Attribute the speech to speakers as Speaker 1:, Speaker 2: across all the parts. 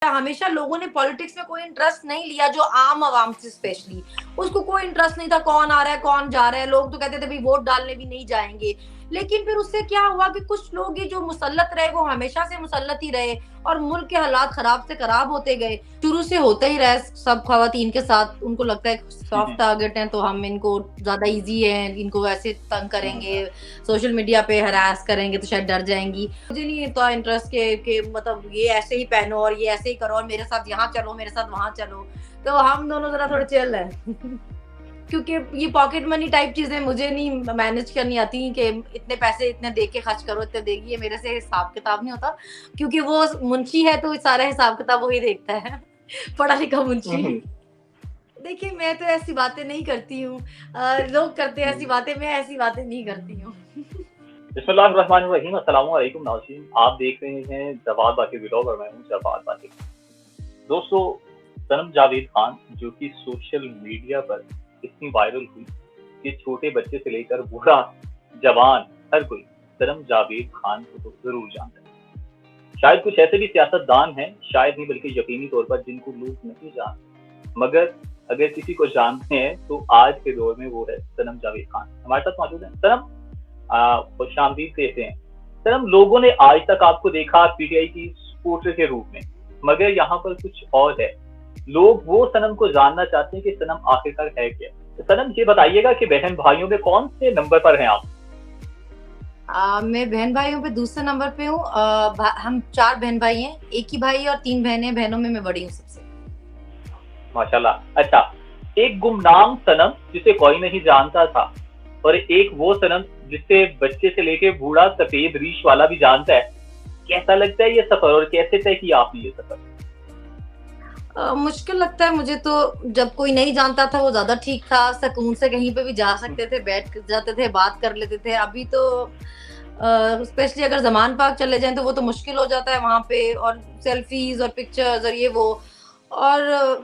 Speaker 1: हमेशा लोगों ने पॉलिटिक्स में कोई इंटरेस्ट नहीं लिया, जो आम आवाम से स्पेशली उसको कोई इंटरेस्ट नहीं था, कौन आ रहा है कौन जा रहा है। लोग तो कहते थे भाई वोट डालने भी नहीं जाएंगे। लेकिन फिर उससे क्या हुआ कि कुछ लोग ही जो मुसल्लत रहे वो हमेशा से मुसल्लत ही रहे, और मुल्क के हालात खराब से खराब होते गए। शुरू से होता ही रहा सब खवातीन के साथ, उनको लगता है सॉफ्ट टारगेट हैं तो हम इनको ज्यादा इजी है, इनको वैसे तंग करेंगे, सोशल मीडिया पे हरास करेंगे तो शायद डर जाएंगी। मुझे नहीं था इंटरेस्ट के मतलब ये ऐसे ही पहनो और ये ऐसे ही करो और मेरे साथ यहाँ चलो मेरे साथ वहां चलो। तो हम दोनों जरा थोड़े चिल है क्योंकि ये पॉकेट मनी टाइप चीजें मुझे नहीं मैनेज करनी आती कि इतने पैसे इतने दे के खर्च करो इतने देगी, ये मेरे से हिसाब किताब नहीं होता, क्योंकि वो मुंशी है तो सारा हिसाब किताब वही देखता है पढ़ा लिखा मुंशी। देखिए मैं तो ऐसी बातें नहीं करती हूँ, लोग करते हैं ऐसी बातें, मैं ऐसी बातें नहीं करती हूँ।
Speaker 2: बिस्मिल्लाहिर्रहमानिर्रहीम, अस्सलाम वालेकुम नाज़रीन। आप देख रहे हैं जवाद बाकी व्लॉग और मैं हूं जवाद बाकी। दोस्तों, सनम जावेद खान जो कि सोशल मीडिया पर इतनी वायरल हुई कि छोटे बच्चे से लेकर बूढ़ा जवान हर कोई सनम जावेद खान को तो जरूर जानता है। शायद कुछ ऐसे भी सियासतदान हैं, शायद नहीं बल्कि यकीनी तौर पर, जिनको लोग नहीं जानते, मगर अगर किसी को जानते हैं तो आज के दौर में वो है सनम जावेद खान। हमारे साथ मौजूद है सनम, खुशामदीद कहते हैं। सर, हम लोगों ने आज तक आपको देखा पीटीआई की सपोर्टर के रूप में, मगर यहाँ पर कुछ और है। लोग वो सनम को जानना चाहते हैं कि सनम आखिरकार है क्या। तो सनम ये बताइएगा कि बहन भाइयों में कौन से नंबर पर हैं आप?
Speaker 1: मैं बहन भाइयों पे दूसरे नंबर पे हूँ। हम 4 बहन भाई हैं, एक ही भाई और 3 बहनें। बहनों में मैं बड़ी हूँ सबसे।
Speaker 2: माशाल्लाह। अच्छा, एक गुमनाम सनम जिसे कोई नहीं जानता था, और एक वो सनम जिसे बच्चे से लेके बूढ़ा सफेद रीश वाला भी जानता है। कैसा लगता है ये सफर और कैसे तय किया आपने ये सफर?
Speaker 1: मुश्किल लगता है मुझे तो। जब कोई नहीं जानता था वो ज्यादा ठीक था, सुकून से कहीं पे भी जा सकते थे, बैठ जाते थे, बात कर लेते थे। अभी तो स्पेशली अगर जमान पार्क चले जाएं तो वो तो मुश्किल हो जाता है वहां पे, और सेल्फीज और पिक्चर्स और ये वो। और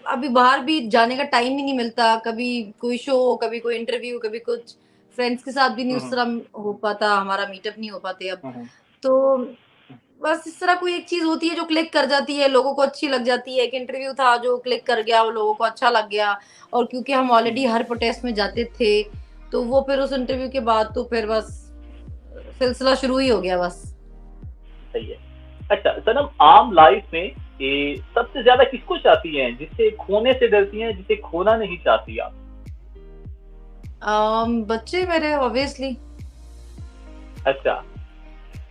Speaker 1: अभी बाहर भी जाने का टाइम ही नहीं मिलता, कभी कोई शो, कभी कोई इंटरव्यू, कभी कुछ। फ्रेंड्स के साथ भी नहीं उस तरह हो पाता, हमारा मीटअप नहीं हो पाते अब। तो बस इस तरह कोई एक चीज होती है जो क्लिक कर जाती है, लोगों को अच्छी लग जाती है। एक इंटरव्यू था जो क्लिक कर गया, वो लोगों को अच्छा लग गया। और क्योंकि हम ऑलरेडी हर प्रोटेस्ट में जाते थे, तो वो फिर उस इंटरव्यू के बाद तो फिर बस सिलसिला शुरू ही हो गया बस।
Speaker 2: सही है। अच्छा सनम, आम लाइफ में ये सबसे ज्यादा किसको चाहती हैं, जिससे खोने से डरती हैं, जिसे खोना नहीं चाहती आप?
Speaker 1: बच्चे मेरे ऑब्वियसली।
Speaker 2: अच्छा,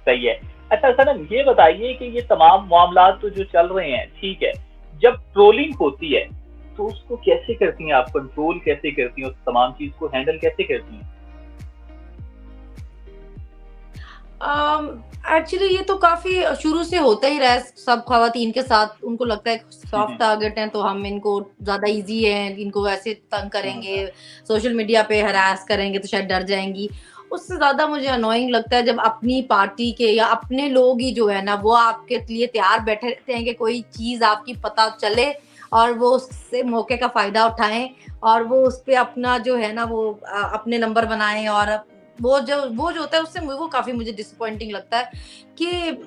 Speaker 2: सही है। अच्छा सनम, ये बताइए कि ये तमाम मामला तो जो चल रहे हैं, ठीक है, जब ट्रोलिंग होती है तो उसको कैसे करती हैं आप, कंट्रोल कैसे करती हैं, उस तमाम चीज को हैंडल कैसे करती हैं?
Speaker 1: एक्चुअली ये तो काफी शुरू से होता ही रहा है सब खवातीन के साथ। उनको लगता है सॉफ्ट टारगेट हैं तो हम इनको ज्यादा इजी है, इनको वैसे तंग करेंगे, सोशल मीडिया पे हरास करेंगे तो शायद डर जाएंगी। उससे ज्यादा मुझे अनोइंग लगता है जब अपनी पार्टी के या अपने लोग ही जो है ना, वो आपके लिए तैयार बैठे रहते हैं कि कोई चीज आपकी पता चले और वो उससे मौके का फायदा उठाएं, और वो उस पे अपना जो है ना वो अपने नंबर बनाएं। और वो जो होता है उससे वो काफी मुझे डिसअपॉइंटिंग लगता है कि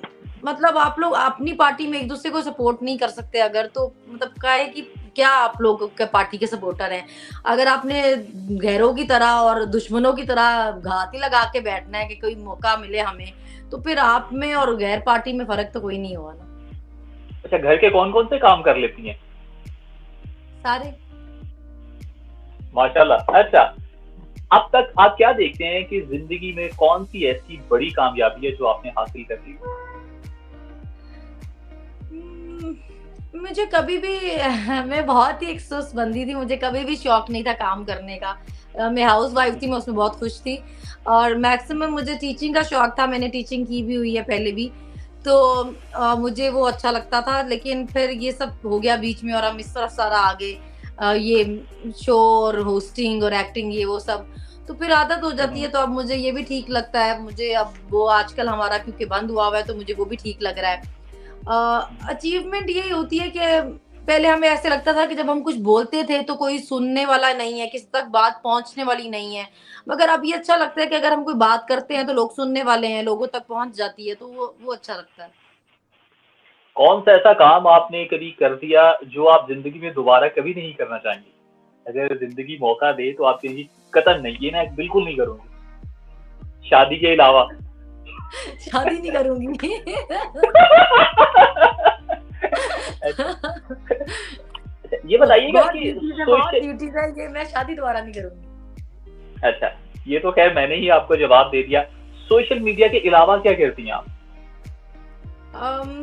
Speaker 1: मतलब आप लोग अपनी पार्टी में एक दूसरे को सपोर्ट नहीं कर सकते अगर, तो मतलब क्या है कि क्या आप लोग के पार्टी के सपोर्टर हैं। अगर आपने गैरों की तरह और दुश्मनों की तरह घाती लगा के बैठना है कि कोई मौका मिले हमें, तो फिर आप में और गैर पार्टी में फर्क तो कोई नहीं होगा ना।
Speaker 2: अच्छा, घर के कौन कौन से काम कर लेती हैं?
Speaker 1: सारे।
Speaker 2: माशाल्लाह। अच्छा, अब तक आप क्या देखते हैं कि जिंदगी में कौन सी ऐसी बड़ी कामयाबी है जो आपने हासिल कर ली?
Speaker 1: मुझे कभी भी मैं बहुत ही एक सुस्त बंदी थी, मुझे कभी भी शौक नहीं था काम करने का। मैं हाउस वाइफ थी, मैं उसमें बहुत खुश थी। और मैक्सिमम मुझे टीचिंग का शौक था, मैंने टीचिंग की भी हुई है पहले भी। तो मुझे वो अच्छा लगता था, लेकिन फिर ये सब हो गया बीच में और हम इस तरफ सारा आ गए, ये शो और होस्टिंग और एक्टिंग ये वो सब। तो फिर आदत हो जाती है, तो अब मुझे ये भी ठीक लगता है। मुझे अब वो आजकल हमारा क्योंकि बंद हुआ हुआ है तो मुझे वो भी ठीक लग रहा है। अचीवमेंट यही होती है कि पहले हमें ऐसे लगता था कि जब हम कुछ बोलते थे तो कोई सुनने वाला नहीं है, किसी तक बात पहुंचने वाली नहीं है। मगर अब ये अच्छा लगता है कि अगर हम कोई बात करते हैं तो लोग सुनने वाले हैं, लोगों तक पहुंच जाती है, तो वो अच्छा लगता है।
Speaker 2: कौन सा ऐसा काम आपने कभी कर दिया जो आप जिंदगी में दोबारा कभी नहीं करना चाहेंगे? अगर जिंदगी मौका दे तो आप कहेंगी कतई नहीं, ये मैं बिल्कुल नहीं करूंगी, शादी के अलावा।
Speaker 1: शादी नहीं करूंगी।
Speaker 2: ये बताइएगा
Speaker 1: बहुत
Speaker 2: कि
Speaker 1: बहुत ड्यूटीज है ये, मैं शादी दोबारा नहीं करूंगी।
Speaker 2: अच्छा, ये तो खैर मैंने ही आपको जवाब दे दिया। सोशल मीडिया के अलावा क्या करती हैं आप?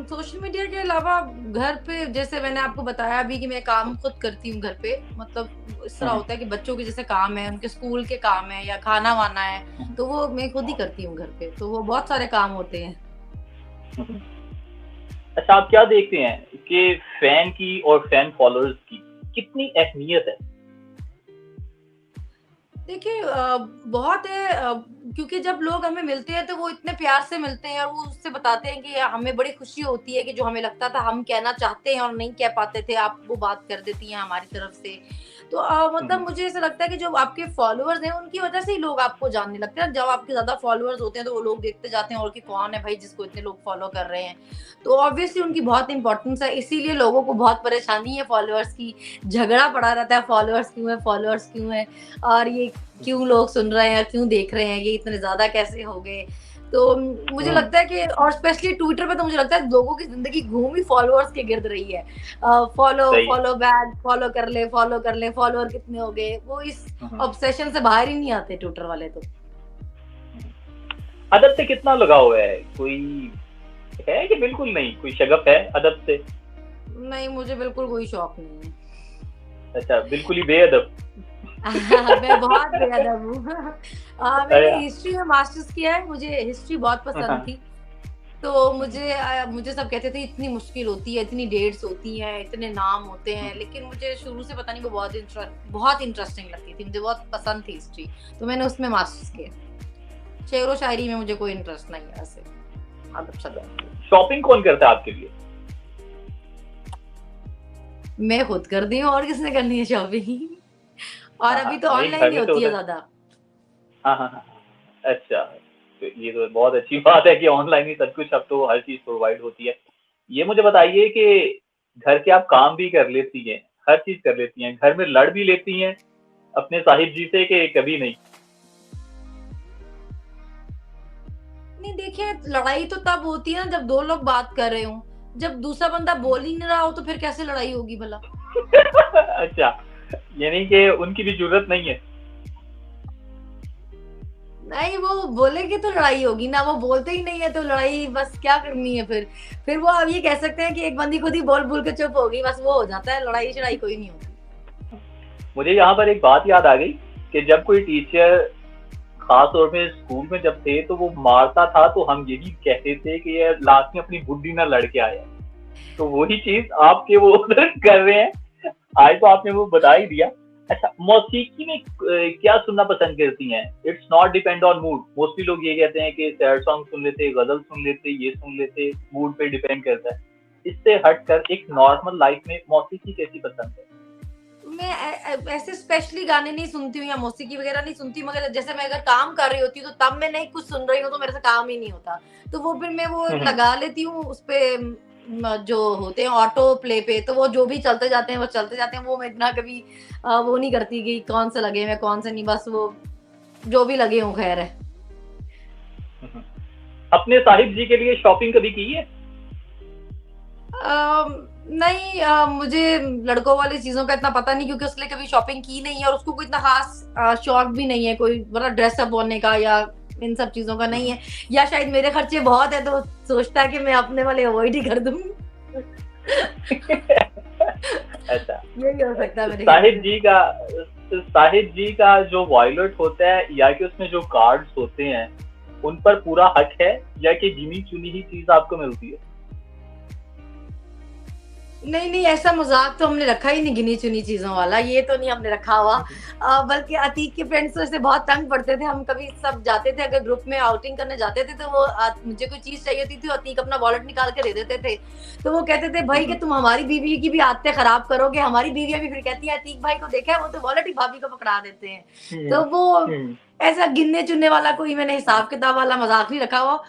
Speaker 1: सोशल मीडिया के अलावा घर पे, जैसे मैंने आपको बताया अभी कि मैं काम खुद करती हूँ घर पे। मतलब इस तरह होता है कि बच्चों के जैसे काम है, उनके स्कूल के काम है या खाना वाना है, तो वो मैं खुद ही करती हूँ घर पे। तो वो बहुत सारे काम होते हैं।
Speaker 2: अच्छा, आप क्या देखते हैं कि फैन की और फैन फॉलोअर्स की कितनी अहमियत है?
Speaker 1: देखिए बहुत है, क्योंकि जब लोग हमें मिलते हैं तो वो इतने प्यार से मिलते हैं और वो उससे बताते हैं कि हमें बड़ी खुशी होती है कि जो हमें लगता था हम कहना चाहते हैं और नहीं कह पाते थे, आप वो बात कर देती हैं हमारी तरफ से। तो मतलब मुझे ऐसा लगता है कि जो आपके फॉलोअर्स हैं उनकी वजह से ही लोग आपको जानने लगते हैं। जब आपके ज्यादा फॉलोअर्स होते हैं तो वो लोग देखते जाते हैं और कि कौन है भाई जिसको इतने लोग फॉलो कर रहे हैं। तो ऑब्वियसली उनकी बहुत इंपॉर्टेंस है, इसीलिए लोगों को बहुत परेशानी है फॉलोअर्स की। झगड़ा पड़ा रहता है, फॉलोअर्स क्यों है, फॉलोअर्स क्यों है, और ये क्यों लोग सुन रहे हैं, क्यों देख रहे हैं, ये इतने ज्यादा कैसे हो गए। तो मुझे लगता है कि, और स्पेशली ट्विटर पे तो मुझे लगता है लोगों की जिंदगी घूम ही फॉलोअर्स के गिर्द रही है। फॉलो बैक, फॉलो कर ले, फॉलो कर ले, फॉलोअर कितने हो गए, वो इस ऑब्सेशन से बाहर ही नहीं आते ट्विटर वाले। तो
Speaker 2: अदब से कितना लगाव है? कोई है कि बिल्कुल नहीं? कोई शगफ है अदब से?
Speaker 1: नहीं, मुझे बिल्कुल कोई शौक नहीं है।
Speaker 2: अच्छा, बिल्कुल ही बेअदब।
Speaker 1: मैं बहुत बेअदब हूँ। मैंने हिस्ट्री में मास्टर्स किया है, मुझे हिस्ट्री बहुत पसंद थी। तो मुझे सब कहते थे इतनी मुश्किल होती है, इतनी डेट्स होती हैं, इतने नाम होते हैं, लेकिन मुझे शुरू से पता नहीं वो बहुत इंटरेस्टिंग लगती थी, मुझे बहुत पसंद थी हिस्ट्री। तो मैंने उसमें मास्टर्स किया। शेर व शायरी में मुझे कोई इंटरेस्ट नहीं है ऐसे।
Speaker 2: शॉपिंग कौन करता है आपके लिए?
Speaker 1: मैं खुद कर दी हूँ, और किसने करनी है शॉपिंग? और अभी तो ऑनलाइन ही होती है ज्यादा।
Speaker 2: हाँ। अच्छा, तो ये तो बहुत अच्छी बात है कि ऑनलाइन ही सब कुछ, अब तो हर चीज प्रोवाइड होती है। ये मुझे बताइए कि घर के आप काम भी कर लेती हैं, हर चीज कर लेती हैं, घर में लड़ भी लेती हैं अपने साहिब जी से कि कभी नहीं?
Speaker 1: नहीं, देखिए लड़ाई तो तब होती है ना जब दो लोग बात कर रहे हो। जब दूसरा बंदा बोल ही नहीं रहा हो तो फिर कैसे लड़ाई होगी भला?
Speaker 2: अच्छा, यानी कि उनकी भी जरूरत नहीं है?
Speaker 1: नहीं, वो बोलेंगे तो लड़ाई होगी ना, वो बोलते ही नहीं है तो लड़ाई बस क्या करनी है फिर वो आप ये कह सकते हैं कि एक बंदी खुद ही बोल बोल के चुप होगी, बस वो हो जाता है। लड़ाई शड़ाई कोई नहीं होती।
Speaker 2: मुझे यहाँ पर एक बात याद आ गई कि जब कोई टीचर खास तौर पे स्कूल में जब थे तो वो मारता था तो हम यही कहते थे कि ये लास्ट में अपनी बुद्धि ना लड़के आया। तो वही चीज आपके वो उधर कर रहे हैं। आज तो आपने वो बता ही दिया। अच्छा, मौसीकी में क्या सुनना पसंद करती हैं? It's not depend on mood. Mostly लोग ये कहते हैं कि सैड सॉन्ग सुन लेते, गजल सुन लेते, ये सुन लेते, मूड पे डिपेंड करता है। इससे हटकर एक नॉर्मल लाइफ में मौसीकी कैसी पसंद है?
Speaker 1: मैं ऐसे स्पेशली गाने नहीं सुनती हूँ या मौसीकी वगैरह नहीं सुनती, मगर जैसे मैं अगर काम कर रही होती हूँ तो तब मैं नहीं कुछ सुन रही हूँ तो मेरे से काम ही नहीं होता। तो वो फिर मैं वो लगा लेती हूँ उस पे, जो होते हैं ऑटो प्ले पे, तो वो जो भी चलते जाते हैं वो चलते जाते हैं। वो मैं इतना कभी वो नहीं करती कि कौन से लगे मैं कौन से नहीं, बस वो जो भी लगे हूँ खैर है।
Speaker 2: अपने साहिब जी के लिए शॉपिंग कभी की है?
Speaker 1: नहीं, मुझे लड़कों वाली चीजों का इतना पता नहीं, क्योंकि उसके लिए कभी शॉपिंग की नहीं है और उसको कोई इतना खास शौक भी नहीं है कोई बड़ा ड्रेसअप होने का या इन सब चीजों का नहीं है। या शायद मेरे खर्चे बहुत है तो सोचता है कि मैं अपने वाले अवॉइड ही कर दूं।
Speaker 2: अच्छा,
Speaker 1: यही हो सकता है मेरे
Speaker 2: साहिब जी का जो वॉयलेट होता है या कि उसमें जो कार्ड्स होते हैं उन पर पूरा हक है या कि गिनी चुनी ही चीज आपको मिलती है?
Speaker 1: नहीं, ऐसा मजाक तो हमने रखा ही नहीं गिनी चुनी चीजों वाला, ये तो नहीं हमने रखा हुआ। बल्कि अतीक के फ्रेंड्स तो इससे बहुत तंग पड़ते थे। हम कभी सब जाते थे, अगर ग्रुप में आउटिंग करने जाते थे तो वो मुझे कोई चीज चाहिए थी तो अतीक अपना वॉलेट निकाल के दे देते थे। तो वो कहते थे भाई कि तुम हमारी बीवी की भी आदतें खराब करोगे। हमारी बीवियां भी फिर कहती है अतीक भाई को देखा है, वो तो वॉलेट ही भाभी को पकड़ा देते हैं। तो वो ऐसा गिनने चुनने वाला कोई मैंने हिसाब किताब वाला मजाक नहीं रखा हुआ।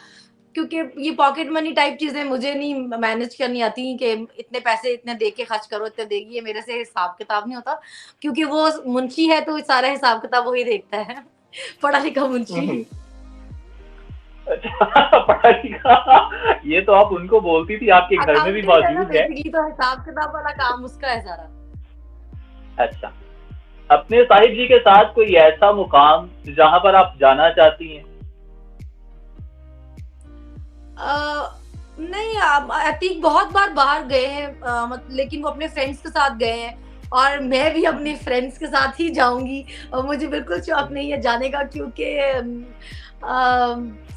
Speaker 1: क्योंकि ये पॉकेट मनी टाइप चीजें मुझे नहीं मैनेज करनी आती कि इतने पैसे इतने दे के खर्च करो, इतने देगी, ये मेरे से हिसाब किताब नहीं होता, क्योंकि वो मुंशी है तो सारा हिसाब किताब वही देखता है पढ़ा लिखा मुंशी।
Speaker 2: अच्छा, पढ़ा लिखा, ये तो आप उनको बोलती थी, आपके घर में भी मौजूद है।
Speaker 1: तो हिसाब किताब वाला काम उसका है सारा।
Speaker 2: अच्छा, अपने साहिब जी के साथ कोई ऐसा मुकाम जहां पर आप जाना चाहती हैं?
Speaker 1: नहीं, अतीक बहुत बार बाहर गए हैं, लेकिन वो अपने फ्रेंड्स के साथ गए हैं, और मैं भी अपने फ्रेंड्स के साथ ही जाऊंगी, और मुझे बिल्कुल शौक नहीं है जाने का, क्योंकि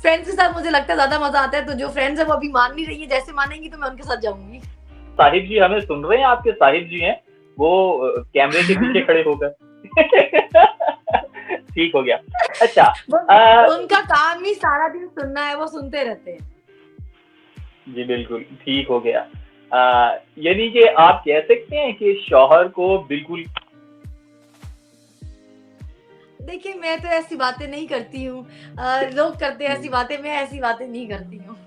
Speaker 1: फ्रेंड्स के साथ मुझे लगता है ज्यादा मजा आता है। तो जो फ्रेंड्स है वो अभी मान नहीं रही है, जैसे मानेंगी तो मैं उनके साथ जाऊंगी।
Speaker 2: साहिब जी हमें सुन रहे हैं? आपके साहिब जी हैं वो कैमरे के पीछे खड़े होकर। ठीक हो गया। अच्छा,
Speaker 1: उनका काम ही सारा दिन सुनना है, वो सुनते रहते हैं।
Speaker 2: जी बिल्कुल, ठीक हो गया। यानी कि आप कह सकते हैं कि शौहर को बिल्कुल,
Speaker 1: देखिए मैं तो ऐसी बातें नहीं करती हूँ, लोग करते हैं ऐसी बातें, मैं ऐसी बातें नहीं करती हूँ।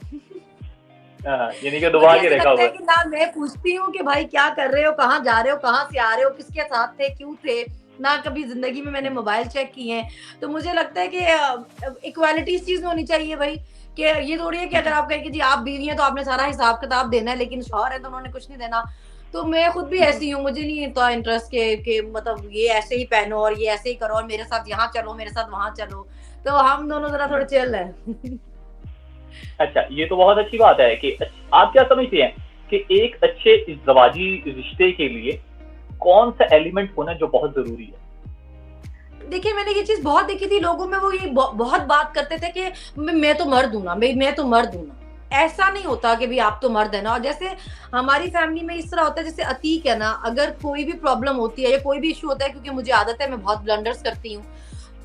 Speaker 2: यानी कि दबा के रखा हुआ है।
Speaker 1: ना मैं पूछती हूँ कि भाई क्या कर रहे हो, कहाँ जा रहे हो, कहाँ से आ रहे हो, किसके साथ थे, क्यों थे, ना कभी जिंदगी में मैंने मोबाइल चेक किए हैं। तो मुझे लगता है कि इक्वालिटी इस चीज में होनी चाहिए भाई, कि ये थोड़ी है कि अगर आप कहें कि जी आप बीवी हैं तो आपने सारा हिसाब किताब देना है, लेकिन शौहर है तो उन्होंने कुछ नहीं देना। तो मैं खुद भी ऐसी हूँ, मुझे नहीं इतना इंटरेस्ट के मतलब ये ऐसे ही पहनो और ये ऐसे ही करो और मेरे साथ यहाँ चलो, मेरे साथ वहां चलो। तो हम दोनों जरा थोड़े चिल है।
Speaker 2: अच्छा, ये तो बहुत अच्छी बात है कि आप क्या समझते हैं कि एक अच्छे इज़्ज़वाजी रिश्ते के लिए कौन सा एलिमेंट होना जो बहुत जरूरी है?
Speaker 1: देखिए मैंने ये चीज बहुत देखी थी लोगों में, वो ये बहुत बात करते थे कि मैं तो मर्द हूं ना, मैं तो मर्द हूं ना। ऐसा नहीं होता कि भी आप तो मर्द है ना। और जैसे हमारी फैमिली में इस तरह होता है, जैसे अतीक है ना, अगर कोई भी प्रॉब्लम होती है या कोई भी इशू होता है, क्योंकि मुझे आदत है, मैं बहुत ब्लंडर्स करती हूँ,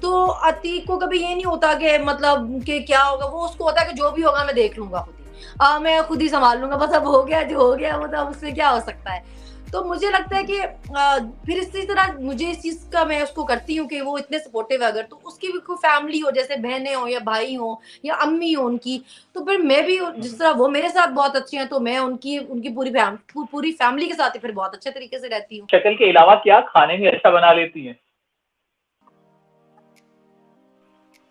Speaker 1: तो अतीक को कभी ये नहीं होता कि मतलब कि क्या होगा, वो उसको होता है कि जो भी होगा मैं देख लूंगा खुद ही, मैं खुद ही संभाल लूंगा, बस अब हो गया जो हो गया, मतलब उसमें क्या हो सकता है। तो मुझे लगता है कि फिर इसी तरह मुझे इस चीज का मैं उसको करती हूँ कि वो इतने सपोर्टिव है, अगर तो उसकी भी कोई फैमिली हो, जैसे बहनें हो या भाई हो या अम्मी हो उनकी, तो फिर मैं भी जिस तरह वो मेरे साथ बहुत अच्छे हैं, तो मैं उनकी उनकी पूरी फैमिली के साथ ही फिर बहुत अच्छे तरीके से रहती हूँ।
Speaker 2: शक्ल के अलावा क्या खाने में अच्छा बना लेती हैं?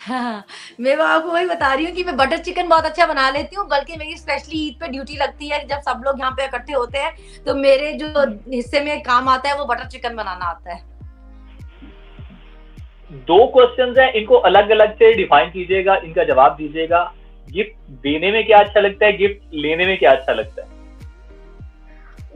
Speaker 1: हाँ, मैं वो आपको वही बता रही हूँ कि मैं बटर चिकन बहुत अच्छा बना लेती हूँ, बल्कि मेरी स्पेशली ईद पे ड्यूटी लगती है, जब सब लोग यहाँ पे इकट्ठे होते हैं, तो मेरे जो हिस्से में काम आता है वो बटर चिकन बनाना आता है।
Speaker 2: 2 क्वेश्चंस हैं, इनको अलग-अलग से डिफाइन कीजिएगा, इनका जवाब दीजिएगा। गिफ्ट देने में क्या अच्छा लगता है, गिफ्ट लेने में क्या अच्छा लगता है?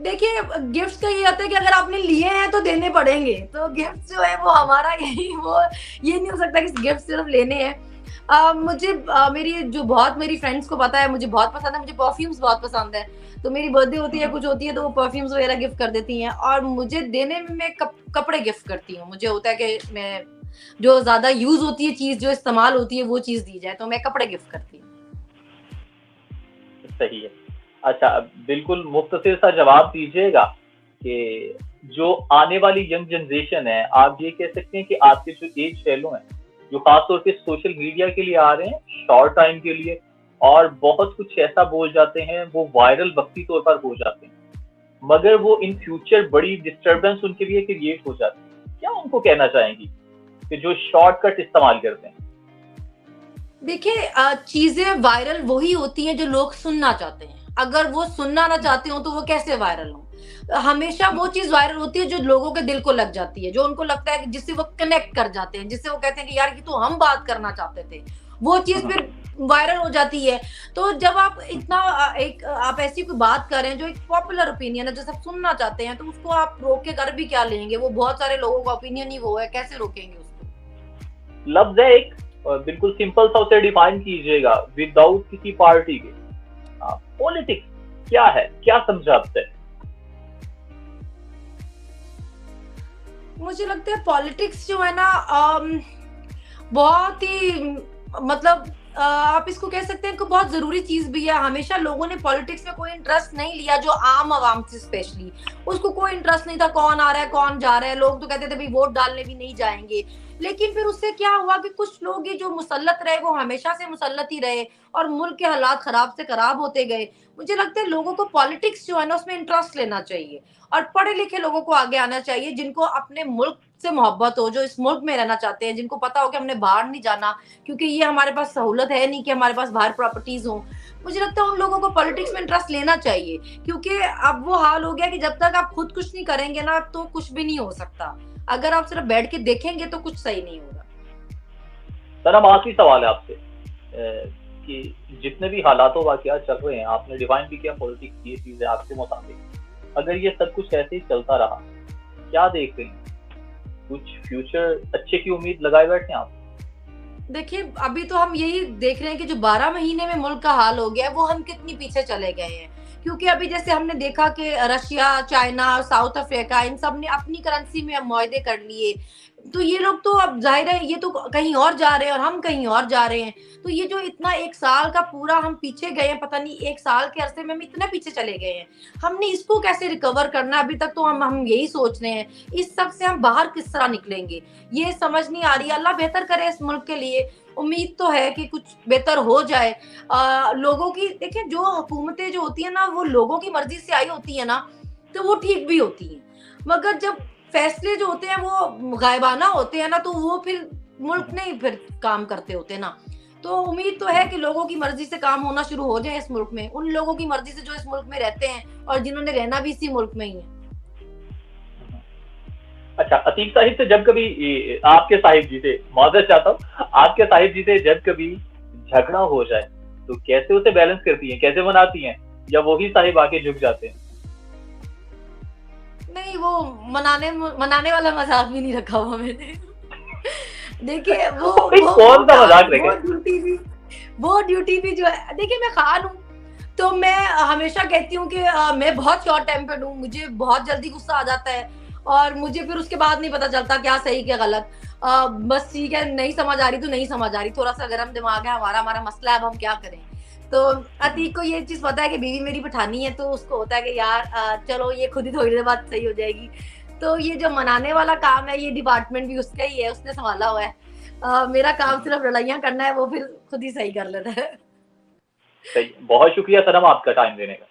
Speaker 1: देखिए गिफ्ट्स का ये होता है कि अगर आपने लिए हैं तो देने पड़ेंगे, तो गिफ्ट जो है वो हमारा यही वो ये नहीं हो सकता कि गिफ्ट सिर्फ लेने हैं। मुझे मेरी फ्रेंड्स को पता है मुझे बहुत पसंद है, मुझे परफ्यूम्स बहुत पसंद है। तो मेरी बर्थडे होती है, कुछ होती है, तो वो परफ्यूम्स वगैरह गिफ्ट कर देती हैं। और मुझे देने में मैं कपड़े गिफ्ट करती हूँ। मुझे होता है कि मैं जो ज्यादा यूज होती है चीज, जो इस्तेमाल होती है, वो चीज दी जाए, तो मैं कपड़े गिफ्ट करती हूँ।
Speaker 2: सही है। अच्छा, बिल्कुल मुख्तसर सा जवाब दीजिएगा कि जो आने वाली यंग जनरेशन है, आप ये कह सकते हैं कि आपके जो एज फेलो हैं, जो खासतौर पे सोशल मीडिया के लिए आ रहे हैं शॉर्ट टाइम के लिए, और बहुत कुछ ऐसा बोल जाते हैं, वो वायरल वक्ती तौर पर हो जाते हैं, मगर वो इन फ्यूचर बड़ी डिस्टर्बेंस उनके लिए क्रिएट हो जाती है। क्या उनको कहना चाहेंगी कि जो शॉर्टकट इस्तेमाल करते हैं?
Speaker 1: देखिए चीजें वायरल वही होती हैं जो लोग सुनना चाहते हैं। अगर वो सुनना ना चाहते हो तो वो कैसे वायरल हो। हमेशा वो चीज वायरल होती है जो लोगों के दिल को लग जाती है, जो उनको लगता है कि जिससे वो कनेक्ट कर जाते हैं, जिससे वो कहते हैं कि यार ये तो हम बात करना चाहते थे, वो चीज फिर वायरल हो जाती है। तो जब आप इतना आप ऐसी कोई बात कर रहे हैं जो एक पॉपुलर ओपिनियन है, जो सब सुनना चाहते हैं, तो उसको आप रोक के कर भी क्या लेंगे। वो बहुत सारे लोगों का ओपिनियन ही वो है, कैसे रोकेंगे उसको।
Speaker 2: लफ्ज है एक, बिल्कुल सिंपल सा उसे डिफाइन कीजिएगा विदाउट किसी पार्टी के। पॉलिटिक्स क्या है, क्या समझाते हैं?
Speaker 1: मुझे लगता है पॉलिटिक्स जो है ना बहुत ही मतलब आप इसको कह सकते हैं कि बहुत जरूरी चीज भी है। हमेशा लोगों ने पॉलिटिक्स में कोई इंटरेस्ट नहीं लिया, जो आम आवाम से स्पेशली उसको कोई इंटरेस्ट नहीं था कौन आ रहा है कौन जा रहा है। लोग तो कहते थे भाई वोट डालने भी नहीं जाएंगे, लेकिन फिर उससे क्या हुआ कि कुछ लोग ये जो मुसल्लत रहे वो हमेशा से मुसल्लत ही रहे और मुल्क के हालात खराब से खराब होते गए। मुझे लगता है लोगों को पॉलिटिक्स जो है ना उसमें इंटरेस्ट लेना चाहिए और पढ़े लिखे लोगों को आगे आना चाहिए, जिनको अपने मुल्क से मोहब्बत हो, जो इस मुल्क में रहना चाहते हैं, जिनको पता हो कि हमने बाहर नहीं जाना क्योंकि ये हमारे पास सहूलत है नहीं कि हमारे पास बाहर प्रॉपर्टीज हो। मुझे लगता है उन लोगों को पॉलिटिक्स में इंटरेस्ट लेना चाहिए, क्योंकि अब वो हाल हो गया कि जब तक आप खुद कुछ नहीं करेंगे ना तो कुछ भी नहीं हो सकता। अगर आप सिर्फ बैठ के देखेंगे तो कुछ सही नहीं होगा।
Speaker 2: सर, अब आखिरी सवाल है आपसे कि जितने भी हालातों वाकयात चल रहे हैं, आपने डिफाइन भी किया पॉलिटिक्स ये चीज है आपके मुताबिक, अगर ये सब कुछ ऐसे ही चलता रहा, क्या देख रहे हैं? कुछ फ्यूचर अच्छे की उम्मीद लगाए बैठे हैं आप?
Speaker 1: देखिए, अभी तो हम यही देख रहे हैं कि जो 12 महीने में मुल्क का हाल हो गया है, वो हम कितनी पीछे चले गए हैं। क्योंकि अभी जैसे हमने देखा कि Russia, China, south Africa in सब ने अपनी करेंसी में अब मुआहदे कर लिए। तो ये लोग तो अब ज़ाहिर है ये तो कहीं और जा रहे हैं और हम कहीं और जा रहे हैं। तो ये जो इतना 1 साल का पूरा हम पीछे गए हैं, पता नहीं 1 साल के अरसे में हम इतना पीछे चले गए हैं। हमने इसको कैसे रिकवर करना है, अभी तक तो हम यही सोच रहे हैं। इस सब से हम बाहर किस तरह निकलेंगे, ये समझ नहीं आ रही है। अल्लाह बेहतर करे इस मुल्क के लिए। उम्मीद तो है कि कुछ बेहतर हो जाए। लोगों की देखिए, जो हुकूमतें जो होती है ना वो लोगों की मर्जी से आई होती है ना, तो वो ठीक भी होती हैं। मगर जब फैसले जो होते हैं वो गायबाना होते हैं ना, तो वो फिर मुल्क नहीं फिर काम करते होते ना। तो उम्मीद तो है कि लोगों की मर्जी से काम होना शुरू हो जाए इस मुल्क में, उन लोगों की मर्जी से जो इस मुल्क में रहते हैं और जिन्होंने रहना भी इसी मुल्क में ही है।
Speaker 2: अच्छा, अतीक साहिब से जब कभी आपके साहिब जी से माजरत चाहता हूँ, आपके साहिब जी से जब कभी झगड़ा हो जाए तो कैसे उसे बैलेंस करती हैं, कैसे मनाती हैं, या वही साहिब आके झुक जाते हैं?
Speaker 1: नहीं, वो मनाने वाला मजाक भी नहीं रखा हुआ मैंने। देखिए
Speaker 2: कौन सा मजाक रखे?
Speaker 1: वो ड्यूटी भी जो है, देखिए मैं खान हूँ तो मैं हमेशा कहती हूँ कि मैं बहुत शॉर्ट टेम्पर्ड हूँ, मुझे बहुत जल्दी गुस्सा आ जाता है और मुझे फिर उसके बाद नहीं पता चलता क्या सही क्या गलत। बस ठीक है, नहीं समझ आ रही तो नहीं समझ आ रही, थोड़ा सा गर्म दिमाग है हमारा, हमारा मसला है, अब हम क्या करें। तो अतीक को ये चीज पता है कि बीवी मेरी पठानी है, तो उसको होता है कि यार चलो ये खुद ही थोड़ी देर बाद सही हो जाएगी। तो ये जो मनाने वाला काम है ये डिपार्टमेंट भी उसका ही है, उसने संभाला हुआ है। मेरा काम सिर्फ लड़ाइयाँ करना है, वो फिर खुद ही सही कर लेता है।
Speaker 2: सही, बहुत शुक्रिया सनम आपका टाइम देने का।